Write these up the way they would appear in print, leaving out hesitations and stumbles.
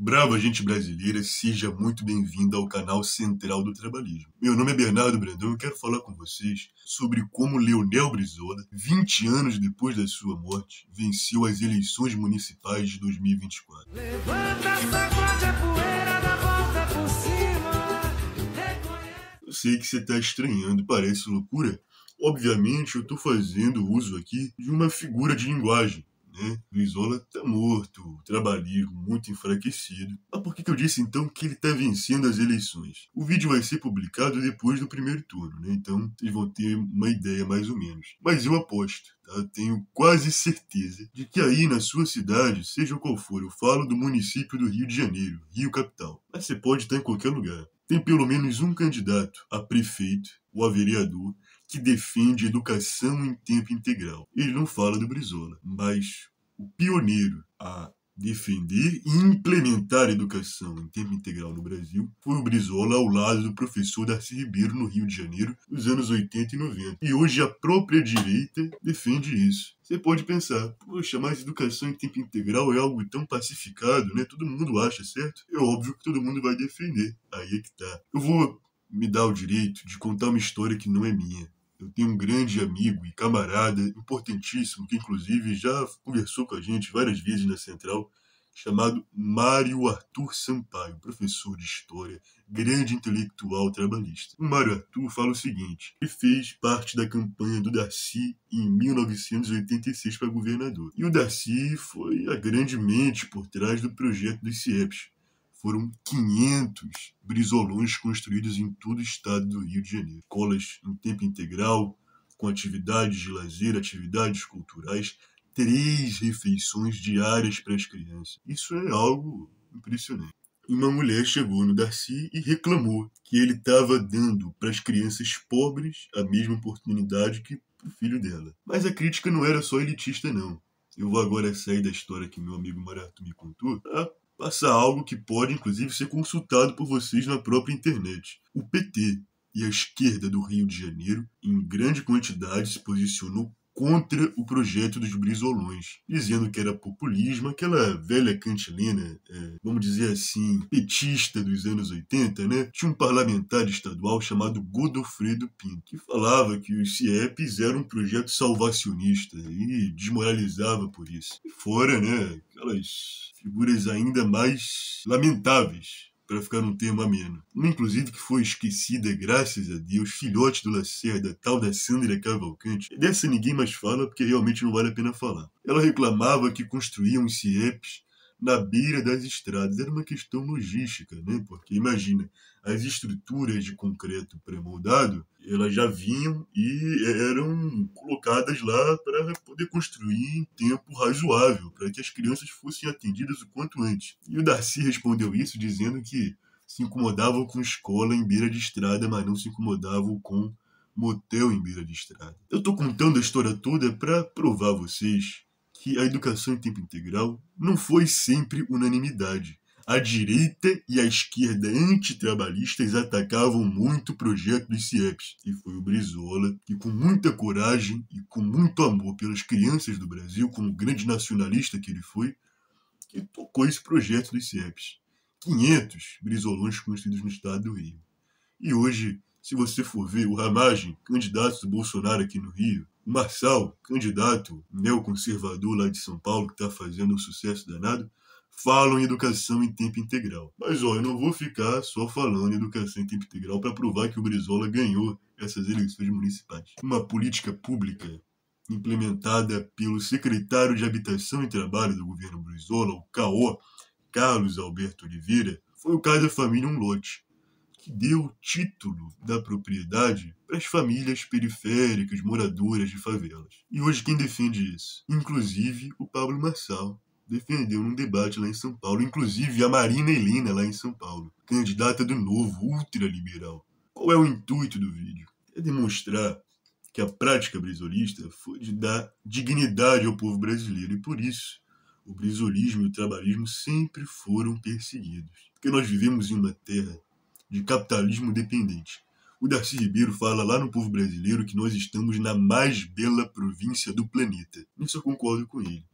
Brava gente brasileira, seja muito bem-vindo ao canal Central do Trabalhismo. Meu nome é Bernardo Brandão e quero falar com vocês sobre como Leonel Brizola, 20 anos depois da sua morte, venceu as eleições municipais de 2024. Levanta, sacode a poeira da volta por cima. Eu sei que você está estranhando, parece loucura. Obviamente eu estou fazendo uso aqui de uma figura de linguagem. Brizola está morto, o trabalhismo muito enfraquecido. Mas por que eu disse então que ele está vencendo as eleições? O vídeo vai ser publicado depois do primeiro turno, então vocês vão ter uma ideia mais ou menos. Mas eu aposto, tá? Tenho quase certeza de que aí na sua cidade, seja qual for, eu falo do município do Rio de Janeiro, Rio Capital. Mas você pode estar em qualquer lugar. Tem pelo menos um candidato a prefeito ou a vereador que defende educação em tempo integral. Ele não fala do Brizola, mas o pioneiro a defender e implementar a educação em tempo integral no Brasil foi o Brizola ao lado do professor Darcy Ribeiro no Rio de Janeiro nos anos 80 e 90. E hoje a própria direita defende isso. Você pode pensar, poxa, mas educação em tempo integral é algo tão pacificado, né? Todo mundo acha, certo? É óbvio que todo mundo vai defender. Aí é que tá. Eu vou me dar o direito de contar uma história que não é minha. Eu tenho um grande amigo e camarada importantíssimo, que inclusive já conversou com a gente várias vezes na Central, chamado Mário Arthur Sampaio, professor de História, grande intelectual trabalhista. O Mário Arthur fala o seguinte: ele fez parte da campanha do Darcy em 1986 para governador. E o Darcy foi a grande mente por trás do projeto dos CIEPs. Foram 500 brizolões construídos em todo o estado do Rio de Janeiro. Escolas em tempo integral, com atividades de lazer, atividades culturais, 3 refeições diárias para as crianças. Isso é algo impressionante. Uma mulher chegou no Darcy e reclamou que ele estava dando para as crianças pobres a mesma oportunidade que para o filho dela. Mas a crítica não era só elitista, não. Eu vou agora sair da história que meu amigo Marato me contou para passar algo que pode, inclusive, ser consultado por vocês na própria internet. O PT e a esquerda do Rio de Janeiro, em grande quantidade, se posicionou contra o projeto dos brizolões, dizendo que era populismo, aquela velha cantilena, vamos dizer assim, petista dos anos 80, né? Tinha um parlamentar estadual chamado Godofredo Pinto, que falava que os CIEPs eram um projeto salvacionista e desmoralizava por isso. E fora, né, aquelas figuras ainda mais lamentáveis, para ficar num termo ameno. Uma, inclusive, que foi esquecida, graças a Deus, filhote do Lacerda, tal da Sandra Cavalcante. Dessa ninguém mais fala, porque realmente não vale a pena falar. Ela reclamava que construíam os CIEPs na beira das estradas. Era uma questão logística, né? Porque, imagina, as estruturas de concreto pré-moldado, elas já vinham e eram colocadas lá para poder construir em tempo razoável, para que as crianças fossem atendidas o quanto antes. E o Darcy respondeu isso dizendo que se incomodavam com escola em beira de estrada, mas não se incomodavam com motel em beira de estrada. Eu estou contando a história toda para provar a vocês que a educação em tempo integral não foi sempre unanimidade. A direita e a esquerda antitrabalhistas atacavam muito o projeto dos CIEPs. E foi o Brizola que, com muita coragem e com muito amor pelas crianças do Brasil, como grande nacionalista que ele foi, que tocou esse projeto dos CIEPs. 500 brizolões construídos no estado do Rio. E hoje, se você for ver o Ramagem, candidato do Bolsonaro aqui no Rio, o Marçal, candidato neoconservador lá de São Paulo, que está fazendo um sucesso danado, falam em educação em tempo integral. Mas eu não vou ficar só falando em educação em tempo integral para provar que o Brizola ganhou essas eleições municipais. Uma política pública implementada pelo secretário de Habitação e Trabalho do governo Brizola, o CAO, Carlos Alberto Oliveira, foi o caso da família Um Lote, que deu o título da propriedade para as famílias periféricas, moradoras de favelas. E hoje quem defende isso? Inclusive o Pablo Marçal defendeu num debate lá em São Paulo, inclusive a Marina Helena lá em São Paulo, candidata do Novo, ultraliberal. Qual é o intuito do vídeo? É demonstrar que a prática brizolista foi de dar dignidade ao povo brasileiro e por isso o brizolismo e o trabalhismo sempre foram perseguidos. Porque nós vivemos em uma terra de capitalismo dependente. O Darcy Ribeiro fala lá no Povo Brasileiro que nós estamos na mais bela província do planeta. Nisso eu concordo com ele.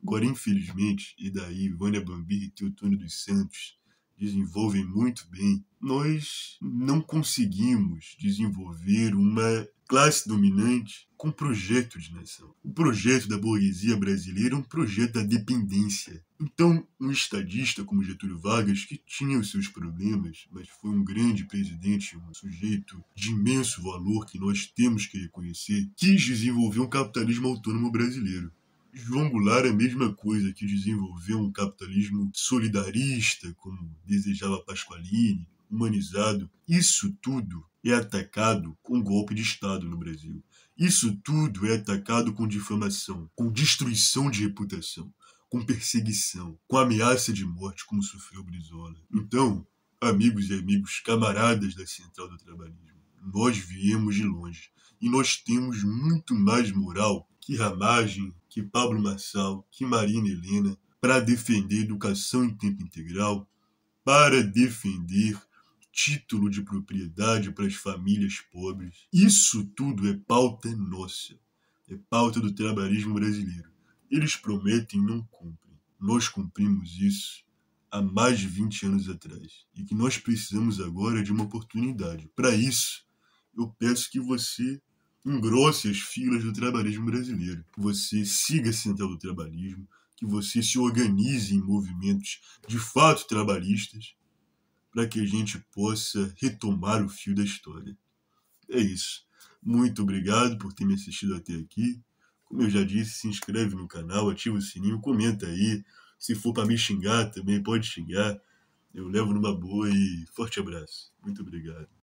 Agora, infelizmente, e daí Vânia Bambir e Teotônio dos Santos desenvolvem muito bem, nós não conseguimos desenvolver uma classe dominante com projeto de nação. O projeto da burguesia brasileira é um projeto da dependência. Então, um estadista como Getúlio Vargas, que tinha os seus problemas, mas foi um grande presidente, um sujeito de imenso valor que nós temos que reconhecer, quis desenvolver um capitalismo autônomo brasileiro. João Goulart é a mesma coisa, que desenvolveu um capitalismo solidarista, como desejava Pasqualini, humanizado. Isso tudo é atacado com golpe de Estado no Brasil. Isso tudo é atacado com difamação, com destruição de reputação, com perseguição, com ameaça de morte, como sofreu Brizola. Então, amigos e amigos, camaradas da Central do Trabalhismo, nós viemos de longe e nós temos muito mais moral que Ramagem, que Pablo Marçal, que Marina Helena, para defender educação em tempo integral, para defender título de propriedade para as famílias pobres. Isso tudo é pauta nossa, é pauta do trabalhismo brasileiro. Eles prometem e não cumprem. Nós cumprimos isso há mais de 20 anos atrás e que nós precisamos agora de uma oportunidade. Para isso, eu peço que você engrosse as filas do trabalhismo brasileiro, que você siga a Central do Trabalhismo, que você se organize em movimentos de fato trabalhistas, para que a gente possa retomar o fio da história. É isso. Muito obrigado por ter me assistido até aqui. Como eu já disse, se inscreve no canal, ativa o sininho, comenta aí. Se for para me xingar também, pode xingar. Eu levo numa boa e forte abraço. Muito obrigado.